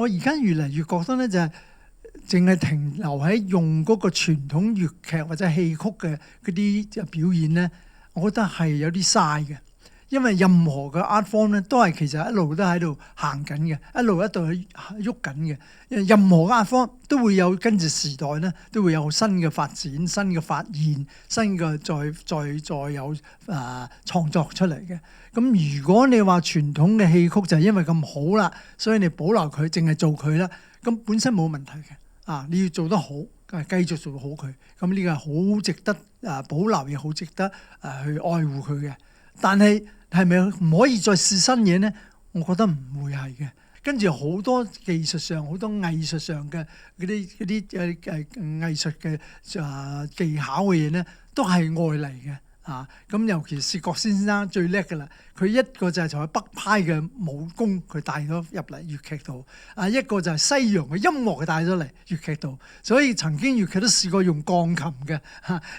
我而家越嚟越覺得咧，就係淨係停留喺用嗰個傳統粵劇或者戲曲嘅嗰啲表演咧，我覺得係有啲嘥嘅。因為任何嘅 art form 咧，都係其實一路都喺度行緊嘅，一路去喐緊嘅。任何 art form 都會有跟住時代咧，都會有新嘅發展、新嘅發現、新嘅再有創作出嚟嘅。咁如果你話傳統嘅戲曲就係因為咁好啦，所以你保留佢，淨係做佢啦，咁本身冇問題嘅。你要做得好，繼續做好佢。咁呢個係好值得保留，亦好值得去愛護佢嘅。但係咪唔可以再試新嘢呢？我覺得唔會係嘅。跟住好多技術上、好多藝術上嘅嗰啲藝術嘅技巧嘅嘢呢，都係外嚟嘅。咁尤其是郭先生最叻㗎啦，佢一個就係從北派嘅武功佢帶咗入嚟粵劇度，一個就係西洋嘅音樂佢帶咗嚟粵劇度，所以曾經粵劇都試過用鋼琴嘅，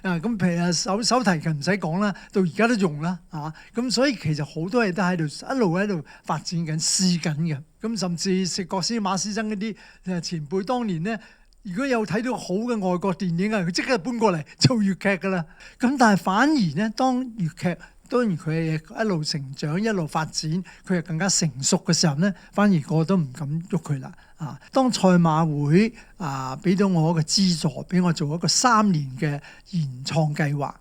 咁譬如手提琴唔使講啦，到而家都用啦，咁所以其實好多嘢都喺度一路喺度發展緊、試緊嘅，咁甚至薛覺先、馬師曾嗰啲前輩當年咧。如果有睇到好嘅外國電影佢即刻搬過嚟做粵劇㗎啦。咁但係反而咧，當粵劇當然佢係一路成長、一路發展，佢係更加成熟嘅時候咧，反而個個都唔敢喐佢啦。當賽馬會俾到我一個資助，俾我做一個3年嘅研創計劃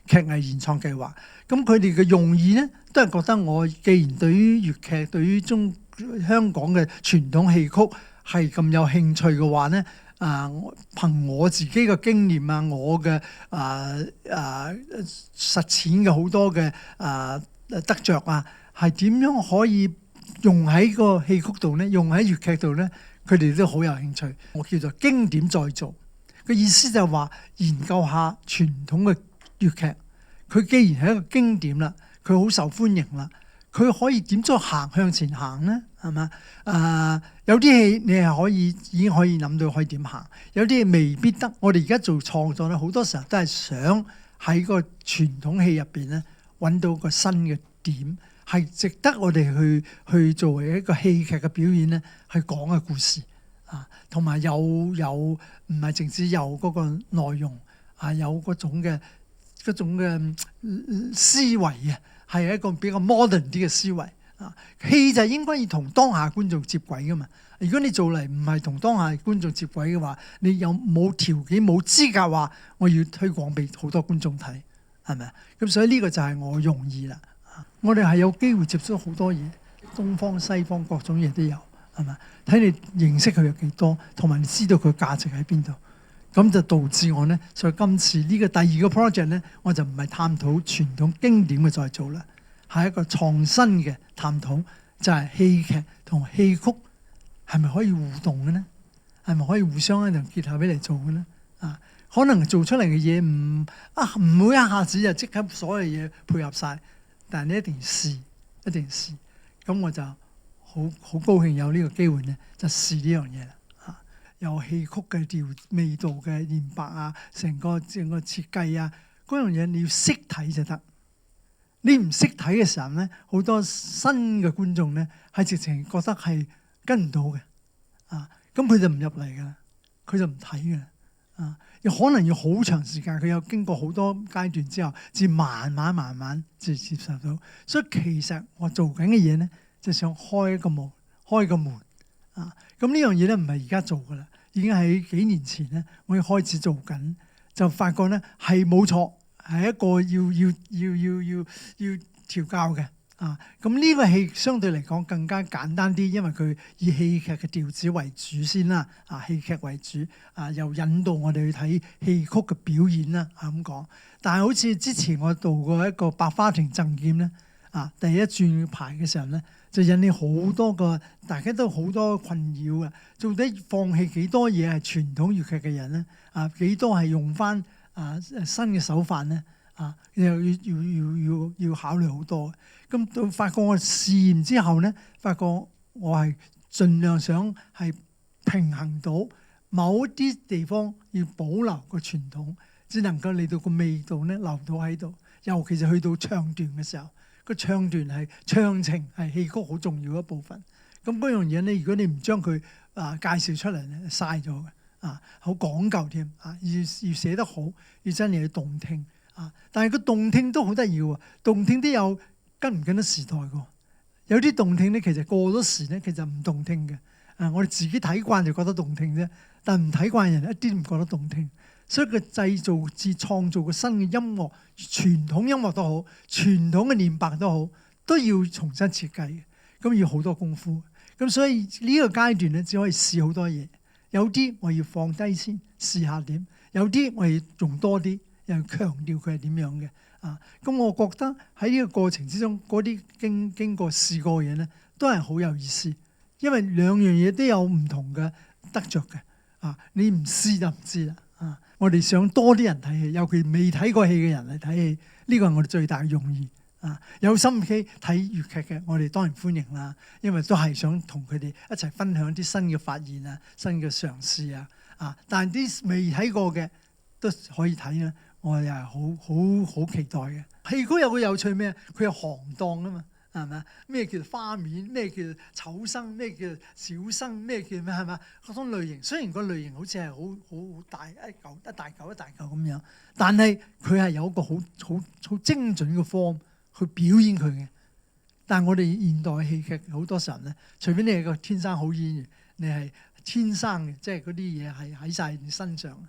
劇藝研創計劃。咁佢哋嘅用意咧，都係覺得我既然對於粵劇、對於香港嘅傳統戲曲係咁有興趣嘅話咧。憑我自己嘅經驗我嘅實踐嘅好多嘅得着係點樣可以用喺個戲曲度咧，用喺粵劇度咧，佢哋都好有興趣。我叫做經典再造，個意思就係話研究下傳統嘅粵劇，佢既然係一個經典啦，佢好受歡迎啦。佢可以點樣向前行呢？係嘛？有啲戲你係已經可以諗到可以點行，有啲嘢未必得。我哋而家做創作咧，好多時候都係想喺個傳統戲入邊咧揾到個新嘅點，係值得我哋去作為一個戲劇嘅表演咧，去講嘅故事同埋有唔係淨止有嗰個內容有嗰種嘅思維係一個比較 modern 啲嘅思維戲就應該要同當下觀眾接軌噶嘛。如果你做嚟唔係同當下觀眾接軌嘅話，你有冇條件冇資格話我要推廣俾好多觀眾睇，係咪啊？咁所以呢個就係我用意啦。我哋係有機會接觸好多嘢，東方西方各種嘢都有，係咪？睇你認識佢有幾多，同埋你知道佢價值喺邊度，咁就導致我呢。所以今次呢個第二個 project 呢，我就唔係探討傳統經典嘅再造啦，係一個創新嘅探討，就係戲劇同戲曲係咪可以互動嘅呢？係咪可以互相喺度結合起嚟做嘅呢？可能做出嚟嘅嘢唔會一下子就即刻所有嘢配合晒，但係你一定試，一定試。咁我就好高興有呢個機會呢，就試呢樣嘢啦。有戲曲嘅味道嘅念白成個設計嗰樣嘢你要識睇就得。你唔識睇嘅時候咧，好多新嘅觀眾咧係直情覺得係跟唔到嘅，咁佢就唔入嚟㗎，佢就唔睇㗎，又可能要好長時間，佢有經過好多階段之後，至慢慢至接受到。所以其實我做緊嘅嘢咧，就想開個門，咁呢樣嘢咧唔係而家做㗎啦，已經喺幾年前咧，我已經開始做緊，就發覺咧係冇錯。係一個要調教嘅咁呢個戲相對嚟講更加簡單啲，因為佢以戲劇嘅調子為主先啦，戲劇為主又引導我哋去睇戲曲嘅表演啦咁講。但係好似之前我做過一個百花亭贈劍咧第一轉牌嘅時候咧，就引起好多個大家都好多困擾嘅，到底放棄幾多嘢係傳統粵劇嘅人咧幾多係用翻新嘅手法咧又要考慮好多。咁到發覺我試驗之後咧，發覺我係盡量想係平衡到某啲地方要保留個傳統，只能夠令到個味道咧留到喺度。尤其是去到唱段嘅時候，個唱段係唱情係戲曲好重要一部分。咁嗰樣嘢咧，如果你唔將佢介紹出嚟咧，嘥咗嘅好講究添要寫得好，要真係要動聽但係個動聽都好得意喎，動聽都有跟唔跟得時代嘅。有啲動聽咧，其實過咗時咧，其實唔動聽嘅。我哋自己睇慣就覺得動聽啫，但唔睇慣人一啲都唔覺得動聽。所以佢製造至創造個新嘅音樂，傳統音樂都好，傳統嘅念白都好，都要重新設計嘅。咁要好多功夫。咁所以呢個階段咧，只可以試好多嘢。有啲我要放低先試下點，有啲我要用多啲，又要強調佢係點樣嘅。咁我覺得喺呢個過程之中，嗰啲經過試過嘅嘢咧，都係好有意思，因為兩樣嘢都有唔同嘅得着嘅。你唔試就唔知啦。我哋想多啲人睇戲，尤其未睇過戲嘅人嚟睇戲，呢個係我哋最大嘅用意。有心機睇粵劇嘅，我哋當然歡迎啦，因為都係想同佢哋一齊分享啲新嘅發現新嘅嘗試但係啲未睇過嘅都可以睇啦，我又係好期待嘅。戲曲有個有趣咩？佢有行當啊嘛，係咪？咩叫花面？咩叫丑生？咩叫小生？咩叫咩係咪？嗰種類型，雖然個類型好似係好大一大嚿咁樣，但係佢係有一個好精準嘅 form 去表演佢嘅。但係我哋現代戲劇好多時候咧，除非你係個天生好演員，你係天生嘅，即係嗰啲嘢係喺晒你身上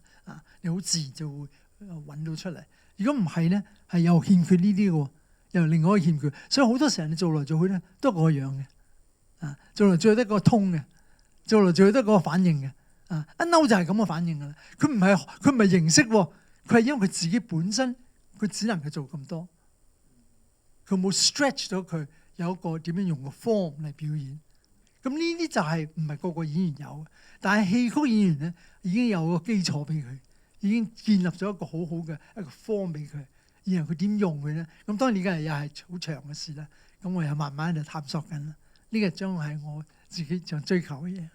你好自然就會揾到出嚟。如果唔係咧，係又欠缺呢啲嘅，又另外一個欠缺。所以好多時候你做來做去咧，都係個樣嘅做來做去得個通嘅，做來做去得個反應嘅一嬲就係咁嘅反應㗎啦。佢唔係形式喎，佢係因為佢自己本身佢只能夠做咁多，佢冇 stretch 到佢有一個點樣用個 form 嚟表演。咁呢啲就係唔係個個演員有嘅，但係戲曲演員咧已經有個基礎俾佢，已經建立咗一個好好嘅一個 form 俾佢，然後佢點用佢咧？咁當然呢個又係好長嘅事啦。咁我又慢慢就探索緊啦。呢個將係我自己想追求嘅嘢。